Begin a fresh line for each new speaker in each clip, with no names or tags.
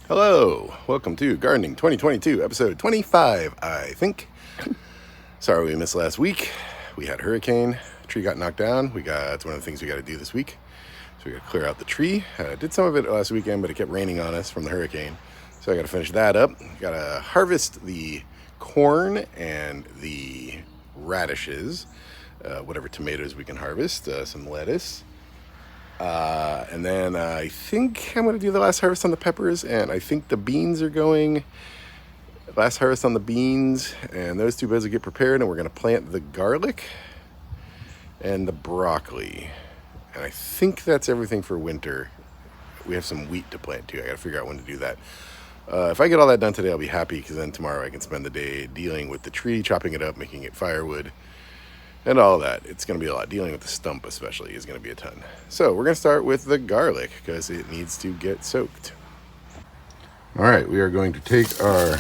Hello, welcome to Gardening 2022, episode 25, I think. Sorry we missed last week. We had a hurricane, tree got knocked down. It's one of the things we got to do this week. So we got to clear out the tree. Did some of it last weekend, but it kept raining on us from the hurricane. So I got to finish that up. Got to harvest the corn and the radishes, whatever tomatoes we can harvest, some lettuce. And then I think I'm going to do the last harvest on the peppers, and I think the beans are going last harvest on the beans, and those two beds will get prepared, and we're going to plant the garlic and the broccoli. And I think that's everything for winter. We have some wheat to plant too. I got to figure out when to do that. If I get all that done today, I'll be happy, because then tomorrow I can spend the day dealing with the tree, chopping it up, making it firewood, and all that. It's going to be a lot. Dealing with the stump especially is going to be a ton. So we're going to start with the garlic because it needs to get soaked. All right, we are going to take our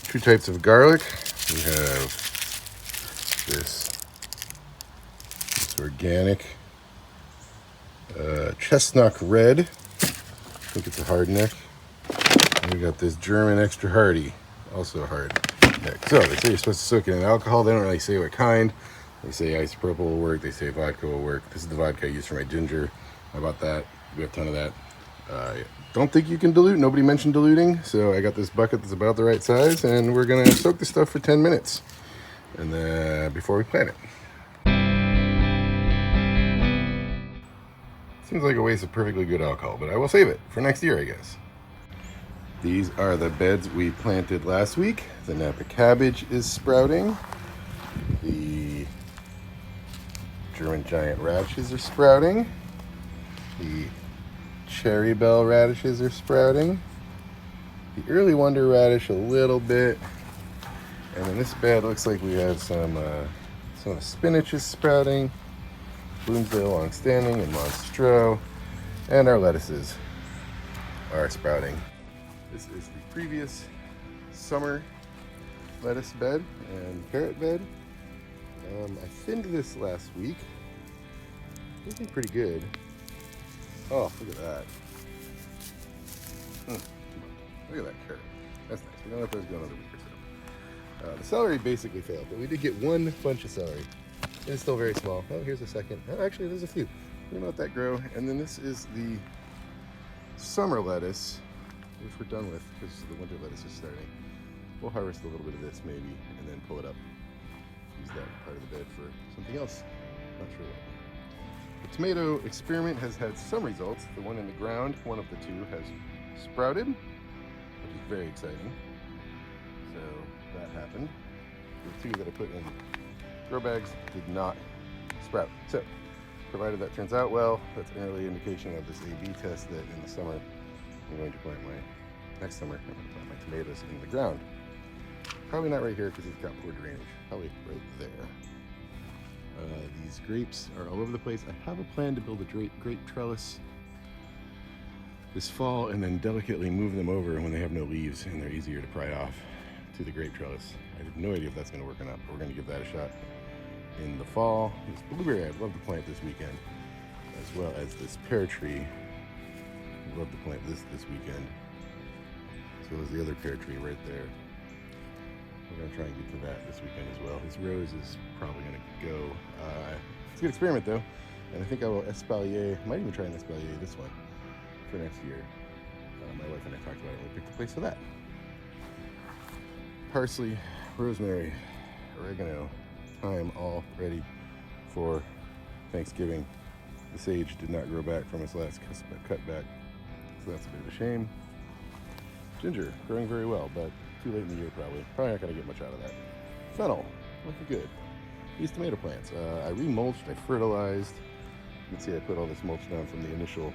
two types of garlic. We have this organic chestnut red. I think it's a hard neck. And we got this German extra hardy, also a hard neck. So they say you're supposed to soak it in alcohol. They don't really say what kind. They say isopropyl will work. They say vodka will work. This is the vodka I use for my ginger. How about that? We have a ton of that. Don't think you can dilute. Nobody mentioned diluting. So I got this bucket that's about the right size, and we're going to soak this stuff for 10 minutes and then before we plant it. Seems like a waste of perfectly good alcohol, but I will save it for next year, I guess. These are the beds we planted last week. The Napa cabbage is sprouting. The German giant radishes are sprouting. The cherry bell radishes are sprouting. The early wonder radish a little bit. And in this bed looks like we have some of the spinach is sprouting. Bloomsdale longstanding and monstro. And our lettuces are sprouting. This is the previous summer lettuce bed and carrot bed. I thinned this last week. Looking pretty good. Oh, look at that. Look at that carrot. That's nice. We don't know if there's going another week or so. The celery basically failed, but we did get one bunch of celery. It's still very small. Oh, here's a second. Oh, actually, there's a few. We're gonna let that grow. And then this is the summer lettuce, which we're done with because the winter lettuce is starting. We'll harvest a little bit of this maybe, and then pull it up. Use that part of the bed for something else. Not sure what. The tomato experiment has had some results. The one in the ground, one of the two, has sprouted, which is very exciting. So that happened. The two that I put in grow bags did not sprout. So, provided that turns out well, that's an early indication of this A/B test that in the summer I'm going to plant next summer I'm going to plant my tomatoes in the ground. Probably not right here because it's got poor drainage. Probably right there. These grapes are all over the place. I have a plan to build a grape trellis this fall and then delicately move them over when they have no leaves and they're easier to pry off to the grape trellis. I have no idea if that's going to work or not, but we're going to give that a shot in the fall. This blueberry I'd love to plant this weekend, as well as this pear tree. I'd love to plant this weekend. So there's the other pear tree right there. We're going to try and get to that this weekend as well. His rose is probably going to go. It's a good experiment though, and I think I will espalier. Might even try and espalier this one for next year. My wife and I talked about it when we picked the place for that. Parsley, rosemary, oregano, thyme, all ready for Thanksgiving. The sage did not grow back from its last cutback, so that's a bit of a shame. Ginger, growing very well, but too late in the year probably. Probably not going to get much out of that. Fennel, looking good. These tomato plants, I remulched, I fertilized. You can see I put all this mulch down from the initial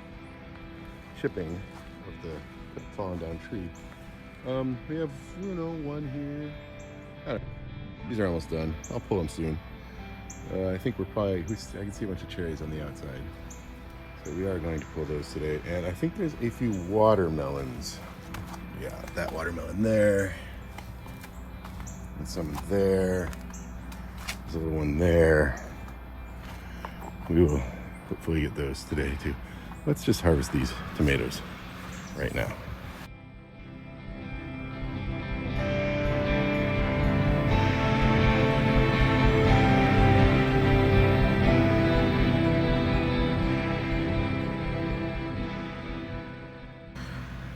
chipping of the fallen down tree. We have, one here. I don't know. These are almost done. I'll pull them soon. I think I can see a bunch of cherries on the outside. So we are going to pull those today. And I think there's a few watermelons. Yeah, that watermelon there. And some there. There's a little one there. We will hopefully get those today too. Let's just harvest these tomatoes right now.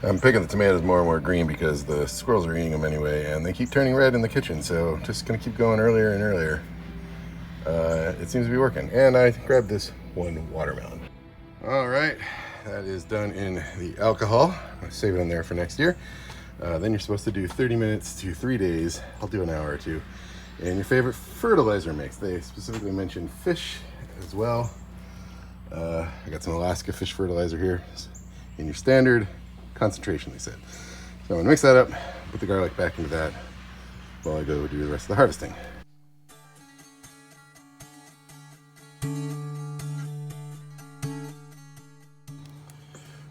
I'm picking the tomatoes more and more green because the squirrels are eating them anyway, and they keep turning red in the kitchen, so just gonna keep going earlier and earlier. It seems to be working. And I grabbed this one watermelon. All right, that is done in the alcohol. I'll save it in there for next year. Then you're supposed to do 30 minutes to 3 days. I'll do an hour or two. And your favorite fertilizer mix. They specifically mentioned fish as well. I got some Alaska fish fertilizer here in your standard concentration, they said. So I'm gonna mix that up, put the garlic back into that while I go do the rest of the harvesting.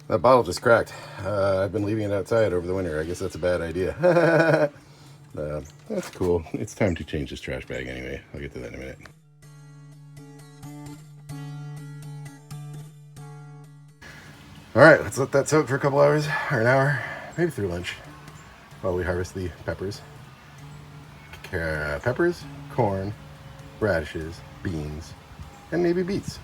That bottle just cracked. I've been leaving it outside over the winter. I guess that's a bad idea. That's cool. It's time to change this trash bag anyway. I'll get to that in a minute. All right, let's let that soak for a couple hours or an hour, maybe through lunch, while we harvest the peppers. Peppers, corn, radishes, beans, and maybe beets.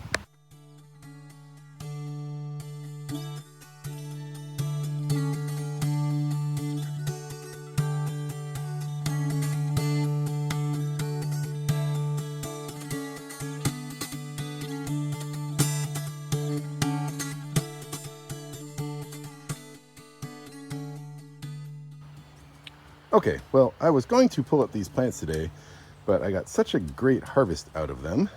Okay, well, I was going to pull up these plants today, but I got such a great harvest out of them.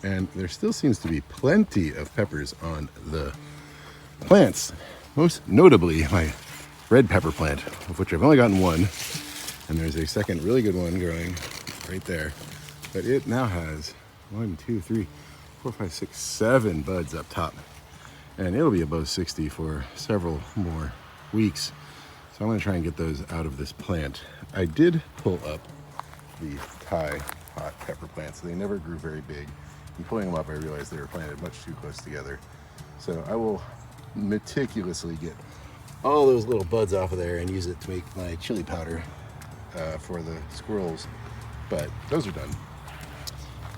And there still seems to be plenty of peppers on the plants. Most notably, my red pepper plant, of which I've only gotten one. And there's a second really good one growing right there. But it now has 1, 2, 3, 4, 5, 6, 7 buds up top. And it'll be above 60 for several more weeks. So I'm going to try and get those out of this plant. I did pull up the Thai hot pepper plants. They never grew very big. In pulling them up, I realized they were planted much too close together. So I will meticulously get all those little buds off of there and use it to make my chili powder for the squirrels. But those are done.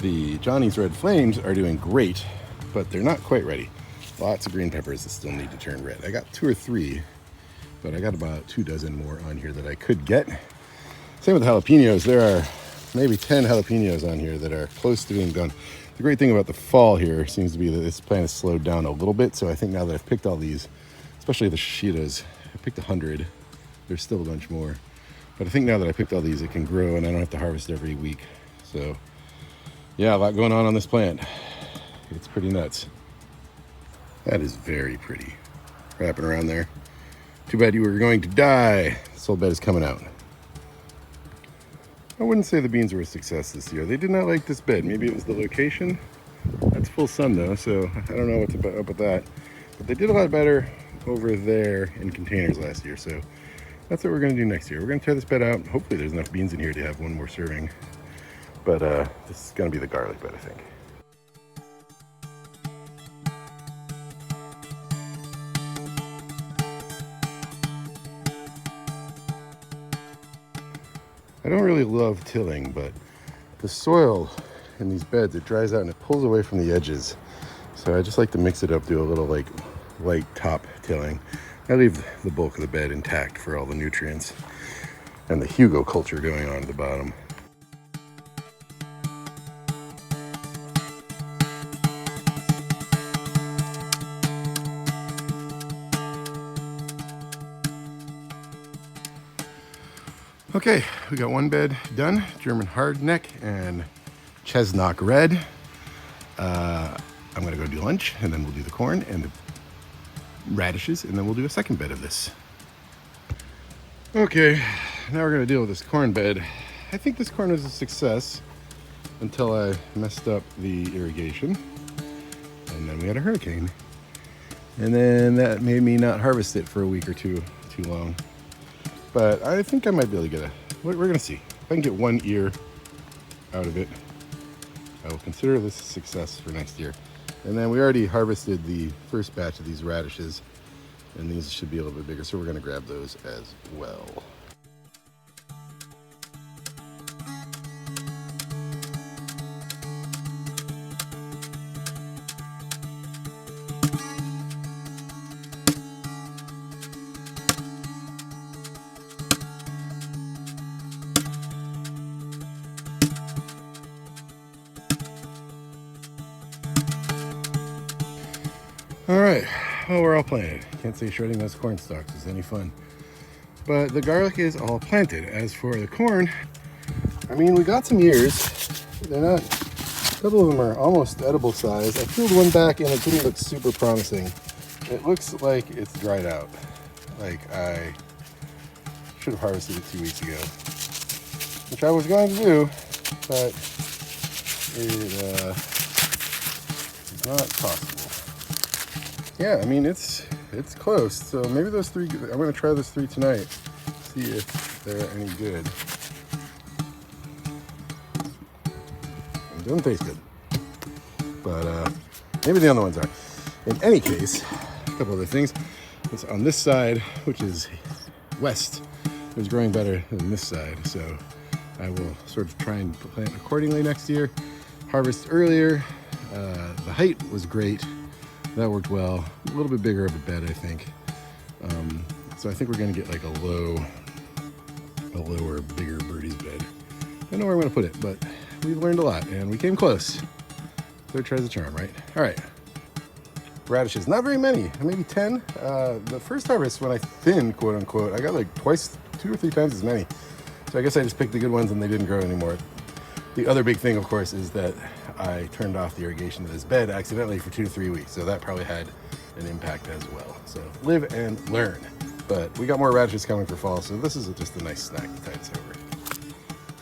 The Johnny's Red Flames are doing great, but they're not quite ready. Lots of green peppers that still need to turn red. I got 2 or 3. But I got about 2 dozen more on here that I could get. Same with jalapenos. There are maybe 10 jalapenos on here that are close to being done. The great thing about the fall here seems to be that this plant has slowed down a little bit. So I think now that I've picked all these, especially the shishitas, I picked 100. There's still a bunch more. But I think now that I picked all these, it can grow and I don't have to harvest every week. So yeah, a lot going on this plant. It's pretty nuts. That is very pretty. Wrapping around there. Too bad you were going to die. This whole bed is coming out. I wouldn't say the beans were a success this year. They did not like this bed. Maybe it was the location. That's full sun though, so I don't know what's up with that. But they did a lot better over there in containers last year, so that's what we're gonna do next year. We're gonna tear this bed out. Hopefully there's enough beans in here to have one more serving. But this is gonna be the garlic bed, I think. I don't really love tilling, but the soil in these beds, it dries out and it pulls away from the edges. So I just like to mix it up, do a little like light top tilling. I leave the bulk of the bed intact for all the nutrients and the Hugo culture going on at the bottom. Okay, we got one bed done, German hardneck and Chestnut red. I'm gonna go do lunch and then we'll do the corn and the radishes and then we'll do a second bed of this. Okay, now we're gonna deal with this corn bed. I think this corn was a success until I messed up the irrigation and then we had a hurricane. And then that made me not harvest it for a week or two too long. But I think I might be able to get we're gonna see. If I can get one ear out of it, I will consider this a success for next year. And then we already harvested the first batch of these radishes, and these should be a little bit bigger, so we're gonna grab those as well. well, we're all planted. Can't say shredding those corn stalks is any fun. But the garlic is all planted. As for the corn, I mean, we got some ears. They're not, a couple of them are almost edible size. I peeled one back and it didn't look super promising. It looks like it's dried out. Like I should have harvested it 2 weeks ago, which I was going to do, but it is not possible. Yeah, I mean, it's close. So maybe those 3, I'm going to try those 3 tonight, see if they're any good. It doesn't taste good, but maybe the other ones are. In any case, a couple other things. It's on this side, which is west, is growing better than this side. So I will sort of try and plant accordingly next year. Harvest earlier. The height was great. That worked well. A little bit bigger of a bed, I think. So I think we're going to get like a lower, bigger birdie's bed. I don't know where I'm going to put it, but we've learned a lot and we came close. Third tries the charm, right? All right. Radishes, not very many, maybe 10. The first harvest when I thinned, quote unquote, I got like 2 or 3 times as many. So I guess I just picked the good ones and they didn't grow anymore. The other big thing, of course, is that I turned off the irrigation to this bed accidentally for 2 to 3 weeks. So that probably had an impact as well. So live and learn. But we got more radishes coming for fall. So this is just a nice snack to tide us over.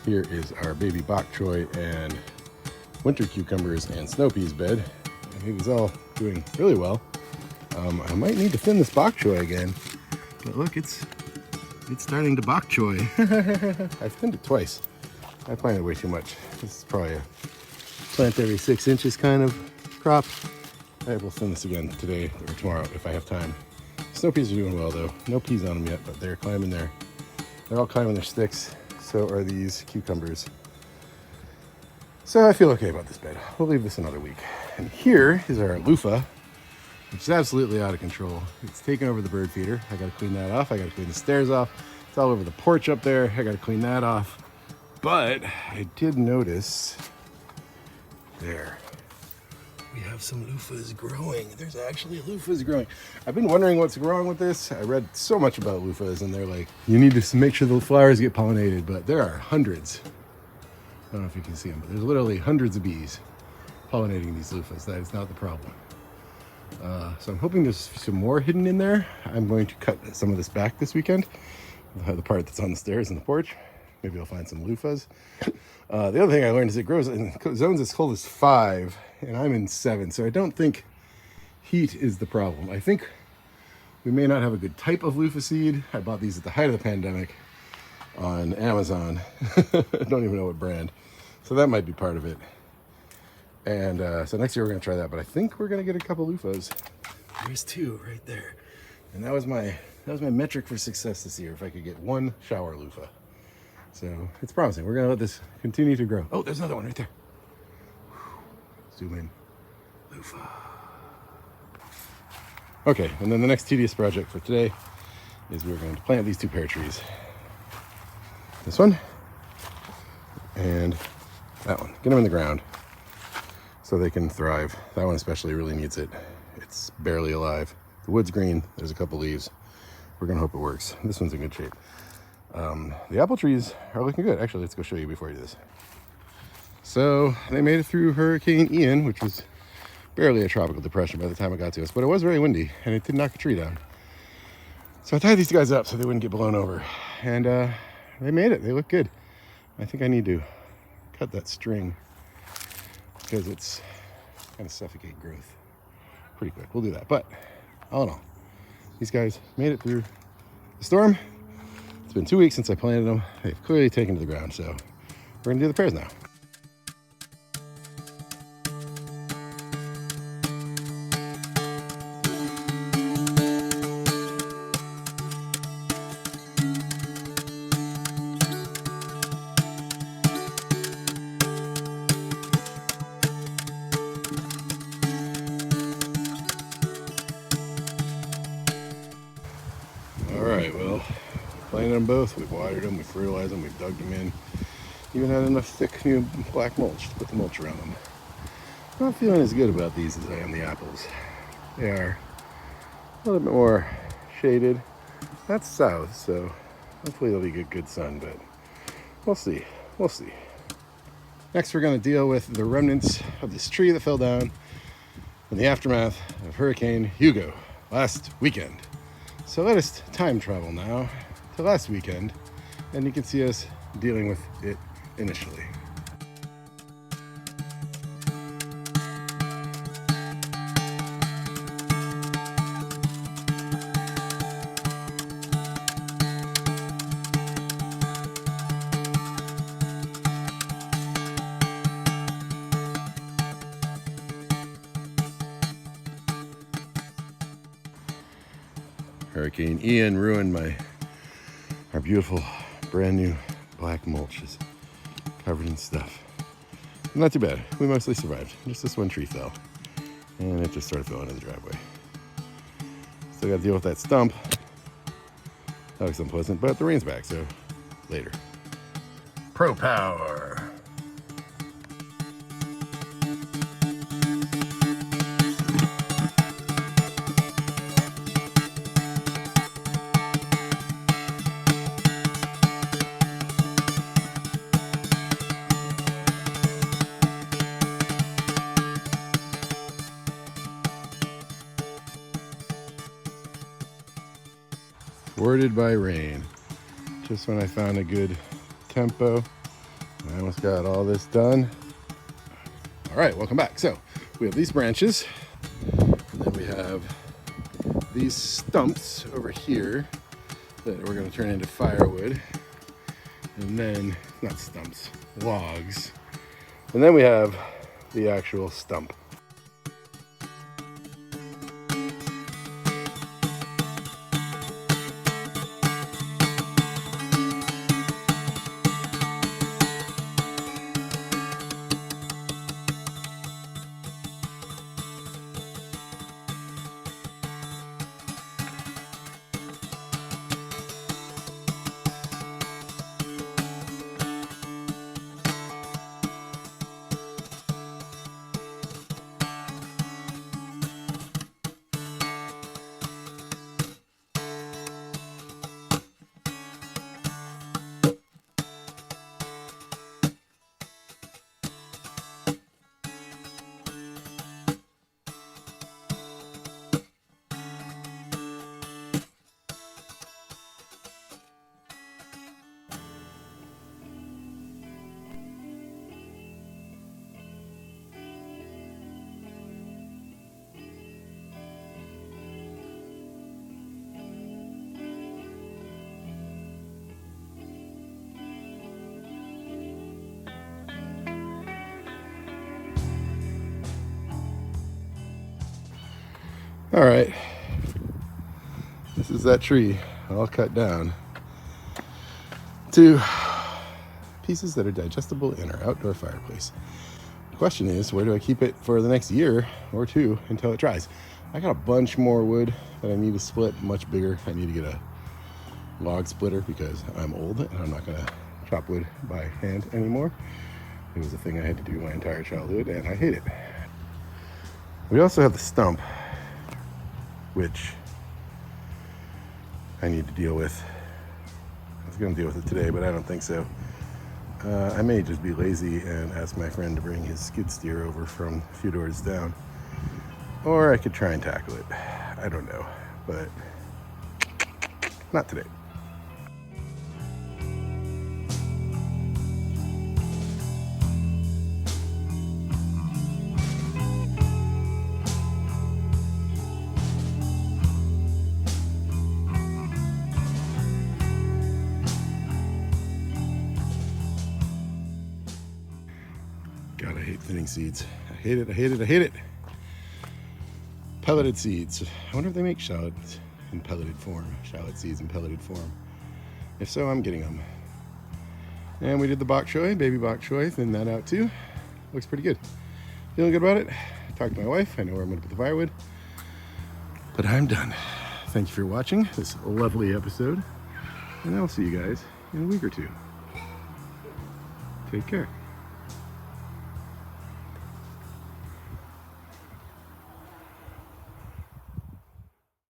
Here is our baby bok choy and winter cucumbers and snow peas bed. And it is all doing really well. I might need to thin this bok choy again, but look, it's starting to bok choy. I've thinned it twice. I planted way too much. This is probably a plant every 6 inches kind of crop. I will thin this again today or tomorrow if I have time. Snow peas are doing well though. No peas on them yet, but they're climbing there. They're all climbing their sticks. So are these cucumbers. So I feel okay about this bed. We'll leave this another week. And here is our loofah, which is absolutely out of control. It's taken over the bird feeder. I gotta clean that off. I gotta clean the stairs off. It's all over the porch up there. I gotta clean that off. But I did notice there, we have some loofahs growing. There's actually loofahs growing. I've been wondering what's wrong with this. I read so much about loofahs and they're like, you need to make sure the flowers get pollinated, but there are hundreds. I don't know if you can see them, but there's literally hundreds of bees pollinating these loofahs. That is not the problem. So I'm hoping there's some more hidden in there. I'm going to cut some of this back this weekend, the part that's on the stairs and the porch. Maybe I'll find some loofahs. The other thing I learned is it grows in zones as cold as 5, and I'm in 7, so I don't think heat is the problem. I think we may not have a good type of loofah seed. I bought these at the height of the pandemic on Amazon. I don't even know what brand. So that might be part of it. And so next year we're gonna try that, but I think we're gonna get a couple loofahs. There's 2 right there. And that was my metric for success this year, if I could get 1 shower loofah. So it's promising. We're gonna let this continue to grow. Oh, there's another one right there. Zoom in. Loofah. Okay, and then the next tedious project for today is we're going to plant these 2 pear trees. This one and that one. Get them in the ground so they can thrive. That one especially really needs it. It's barely alive. The wood's green. There's a couple leaves. We're gonna hope it works. This one's in good shape. The apple trees are looking good. Actually, let's go show you before I do this. So they made it through Hurricane Ian, which was barely a tropical depression by the time it got to us, but it was very windy and it did knock a tree down. So I tied these guys up so they wouldn't get blown over, and they made it. They look good. I think I need to cut that string because it's kind of suffocate growth pretty quick. We'll do that. But all in all, these guys made it through the storm. It's been 2 weeks since I planted them. They've clearly taken to the ground, so we're gonna do the pears now. Alright, well, planted them both. We've watered them, we've fertilized them, we've dug them in. Even had enough thick new black mulch to put the mulch around them. I'm not feeling as good about these as I am the apples. They are little bit more shaded. That's south, so hopefully it'll be good sun, but we'll see. We'll see. Next, we're going to deal with the remnants of this tree that fell down in the aftermath of Hurricane Hugo last weekend. So let us time travel now to last weekend, and you can see us dealing with it initially. Hurricane Ian ruined our beautiful brand new black mulch is covered in stuff. Not too bad. We mostly survived. Just this one tree fell, and it just started filling in the driveway. Still got to deal with that stump. That was unpleasant, but the rain's back, so later. Pro Power. Thwarted by rain. Just when I found a good tempo, I almost got all this done. All right, welcome back. So we have these branches, and then we have these stumps over here that we're going to turn into firewood, and then not stumps, logs, and then we have the actual stump. All right, this is that tree all cut down to pieces that are digestible in our outdoor fireplace. The question is, where do I keep it for the next year or two until it dries? I got a bunch more wood that I need to split, much bigger. I need to get a log splitter because I'm old and I'm not gonna chop wood by hand anymore. It was a thing I had to do my entire childhood and I hate it. We also have the stump, which I need to deal with. I was gonna deal with it today, but I don't think so. I may just be lazy and ask my friend to bring his skid steer over from a few doors down. Or I could try and tackle it. I don't know, but not today. God, I hate thinning seeds. I hate it, I hate it, I hate it. Pelleted seeds. I wonder if they make shallots in pelleted form. Shallot seeds in pelleted form. If so, I'm getting them. And we did the bok choy, baby bok choy, thinned that out too. Looks pretty good. Feeling good about it. Talked to my wife. I know where I'm gonna put the firewood. But I'm done. Thank you for watching this lovely episode. And I'll see you guys in a week or two. Take care.